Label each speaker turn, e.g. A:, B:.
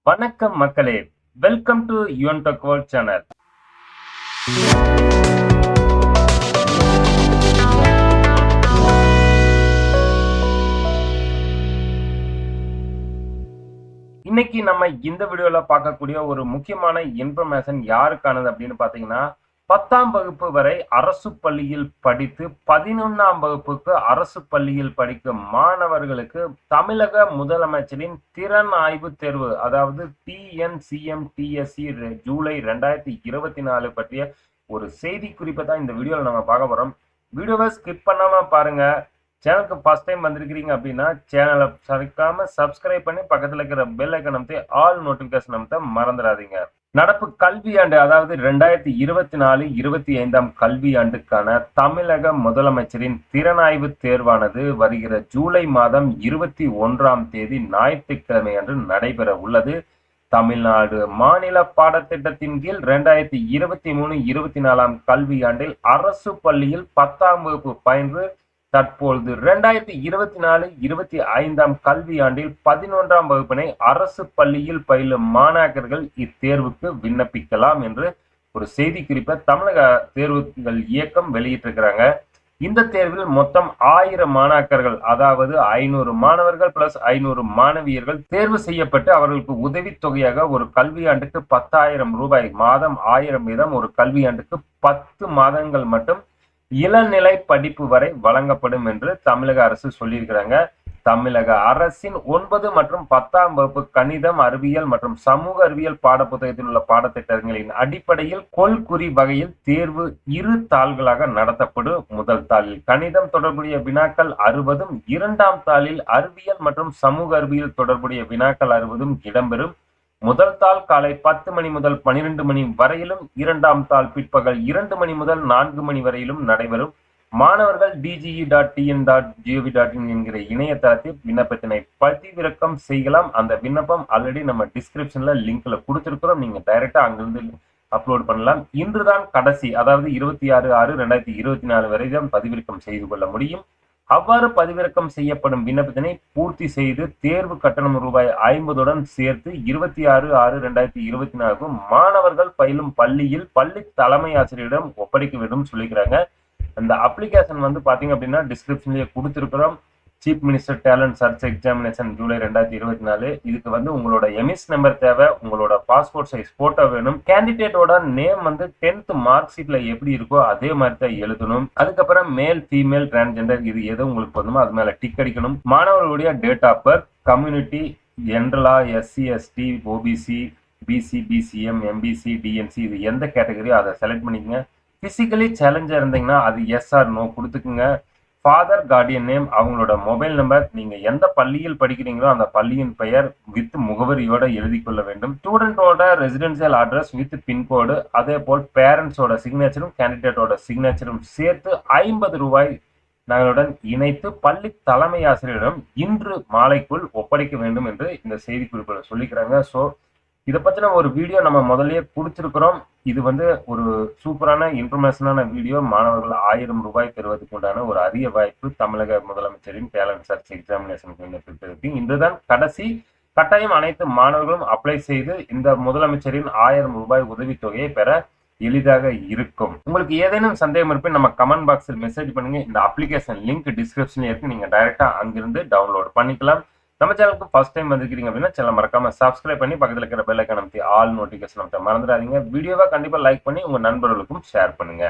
A: வணக்கம் மக்களே, welcome to Yuvan tech world channel. இன்னைக்கு நம்ம இந்த வீடியோல பார்க்கக்கூடிய ஒரு முக்கியமான இன்ஃபர்மேஷன் யாருக்கானது அப்படின்னு பாத்தீங்கன்னா, 10ஆம் வகுப்பு வரை அரசு பள்ளியில் படித்து 11ஆம் வகுப்புக்கு அரசு பள்ளியில் படிக்கும் மாணவர்களுக்கு தமிழக முதலமைச்சரின் திறன் ஆய்வு தேர்வு, அதாவது TNCMTSC ஜூலை 2024 பற்றிய ஒரு செய்தி குறிப்பை தான் இந்த வீடியோல நம்ம பார்க்க போறோம். வீடியோவை ஸ்கிப் பண்ணாம பாருங்க. சேனலுக்கு ஃபர்ஸ்ட் டைம் வந்திருக்கிறீங்க அப்படின்னா சேனலை மறக்காம சப்ஸ்கிரைப் பண்ணி பக்கத்துல இருக்கிற பெல் ஐக்கன் அமைத்து ஆல் நோட்டிபிகேஷன் அமைத்த மறந்துடாதீங்க. நடப்பு கல்வியாண்டு, அதாவது 2024-25 கல்வியாண்டுக்கான தமிழக முதலமைச்சரின் திறனாய்வு தேர்வானது வருகிற ஜூலை மாதம் 21ஆம் தேதி ஞாயிற்றுக்கிழமை அன்று நடைபெற உள்ளது. தமிழ்நாடு மாநில பாடத்திட்டத்தின் கீழ் 2023-24 கல்வியாண்டில் அரசு பள்ளியில் 10ஆம் வகுப்பு பயின்று தற்பொழுது 2024-25 கல்வியாண்டில் 11ஆம் வகுப்பினை அரசு பள்ளியில் பயிலும் மாணாக்கர்கள் இத்தேர்வுக்கு விண்ணப்பிக்கலாம் என்று ஒரு செய்தி குறிப்பை தமிழக தேர்வுகள் இயக்கம் வெளியிட்டிருக்கிறாங்க. இந்த தேர்வில் மொத்தம் 1000 மாணாக்கர்கள், அதாவது 500 மாணவர்கள் பிளஸ் 500 மாணவியர்கள் தேர்வு செய்யப்பட்டு அவர்களுக்கு உதவித்தொகையாக ஒரு கல்வியாண்டுக்கு 10,000 ரூபாய், மாதம் 1000 வீதம் ஒரு கல்வியாண்டுக்கு 10 மாதங்கள் மட்டும் இளநிலை படிப்பு வரை வழங்கப்படும் என்று தமிழக அரசு சொல்லியிருக்கிறாங்க. தமிழக அரசின் 9 மற்றும் 10ஆம் வகுப்பு கணிதம், அறிவியல் மற்றும் சமூக அறிவியல் பாடப்புத்தகத்தில் உள்ள பாடத்திட்டங்களின் அடிப்படையில் கொள்குறி வகையில் தேர்வு 2 தாள்களாக நடத்தப்படும். முதல் தாளில் கணிதம் தொடர்புடைய வினாக்கள் 60, 2ஆம் தாளில் அறிவியல் மற்றும் சமூக அறிவியல் தொடர்புடைய வினாக்கள் 60 இடம்பெறும். முதல் தாள் காலை 10 மணி முதல் 12 மணி வரையிலும், 2ஆம் தாள் பிற்பகல் 2 மணி முதல் 4 மணி வரையிலும் நடைபெறும். மாணவர்கள் dge.tn.gov.in என்கிற இணையதளத்தில் விண்ணப்பத்தினை பதிவிறக்கம் செய்யலாம். அந்த விண்ணப்பம் ஆல்ரெடி நம்ம டிஸ்கிரிப்ஷன்ல லிங்க்ல கொடுத்திருக்கிறோம். நீங்க டைரக்டா அங்கிருந்து அப்லோட் பண்ணலாம். இன்றுதான் கடைசி, அதாவது 26/6/2024 வரை தான் பதிவிறக்கம் செய்து கொள்ள முடியும். அவ்வாறு பதிவிறக்கம் செய்யப்படும் விண்ணப்பத்தினை பூர்த்தி செய்து தேர்வு கட்டணம் ரூபாய் 50 சேர்த்து 26/6/2024 மாணவர்கள் பயிலும் பள்ளியில் பள்ளி தலைமை ஆசிரியரிடம் ஒப்படைக்க வேண்டும் சொல்லிக்கிறாங்க. அந்த அப்ளிகேஷன் வந்து பாத்தீங்க அப்படின்னா டிஸ்கிரிப்ஷன்லயே கொடுத்திருக்கிறோம். Chief minister talent search examination July 2024. இதுக்கு வந்து உங்களோட எம்எஸ் நம்பர் தேவை, உங்களோட பாஸ்போர்ட் சைஸ் போட்டோ வேணும். கேண்டிடேட்டோட நேம் வந்து 10th மார்க் ஷீட்ல எப்படி இருக்கோ அதே மாதிரி தான் எழுதணும். அதுக்கப்புறம் மேல், ஃபீமேல், டிரான்ஸ்ஜெண்டர் இது எது உங்களுக்கு போதுமோ அது மேல டிக் அடிக்கணும். மாணவர்களுடைய டேட் ஆஃப் பர்த், கம்யூனிட்டி, ஜென்ரலா, SC, ST, OBC, BC, BCM, MBC, DNC இது எந்த கேட்டகரியோ அதை செலக்ட் பண்ணிக்கங்க. பிசிக்கலி சேலஞ்சா இருந்தீங்கன்னா அது எஸ் ஆர் நோ கொடுத்துக்குங்க. ஃபாதர், கார்டியன் நேம், அவங்களோட மொபைல் நம்பர், நீங்க எந்த பள்ளியில் படிக்கிறீங்களோ அந்த பள்ளியின் பெயர் வித் முகவரியோட எழுதி கொள்ள வேண்டும். ஸ்டூடெண்டோட ரெசிடென்சியல் அட்ரஸ் வித் பின்கோடு, அதே போல் பேரண்ட்ஸோட சிக்னேச்சரும் கேண்டிடேட்டோட சிக்னேச்சரும் சேர்த்து 50 ரூபாய் நகலுடன் இணைத்து பள்ளி தலைமை ஆசிரியரிடம் இன்று மாலைக்குள் ஒப்படைக்க வேண்டும் என்று இந்த செய்தி குறிப்பில் சொல்லிக்கிறாங்க. ஸோ இதை பற்றின ஒரு வீடியோ நம்ம முதல்லயே கொடுத்துருக்கிறோம். இது வந்து ஒரு சூப்பரான இன்ஃபர்மேஷனான வீடியோ. மாணவர்கள் 1000 ரூபாய் பெறுவதற்கு உண்டான ஒரு அரிய வாய்ப்பு தமிழக முதலமைச்சரின் டேலண்ட் சர்ச் எக்ஸாமினேஷனுக்கு விண்ணப்பிப்பதற்கு இன்றுதான் கடைசி. கட்டாயம் அனைத்து மாணவர்களும் அப்ளை செய்து இந்த முதலமைச்சரின் 1000 ரூபாய் உதவித்தொகையை பெற எளிதாக இருக்கும். உங்களுக்கு ஏதேனும் சந்தேகம் இருப்பேன் நம்ம கமெண்ட் பாக்ஸில் மெசேஜ் பண்ணுங்க. இந்த அப்ளிகேஷன் லிங்க் டிஸ்கிரிப்ஷன்ல இருக்கு, நீங்க டைரக்டா அங்கிருந்து டவுன்லோட் பண்ணிக்கலாம். நம்ம சேனலுக்கு ஃபர்ஸ்ட் டைம் வந்திருக்கீங்க அப்படின்னா சேனல் மறக்காம சப்ஸ்கிரைப் பண்ணி பக்கத்துல இருக்கிற பெல் ஐக்கான் அமைத்து ஆல் நோட்டிபிகேஷன் அமைத்த மறந்துடாதீங்க. வீடியோவை கண்டிப்பா லைக் பண்ணி உங்க நண்பர்களுக்கும் ஷேர் பண்ணுங்க.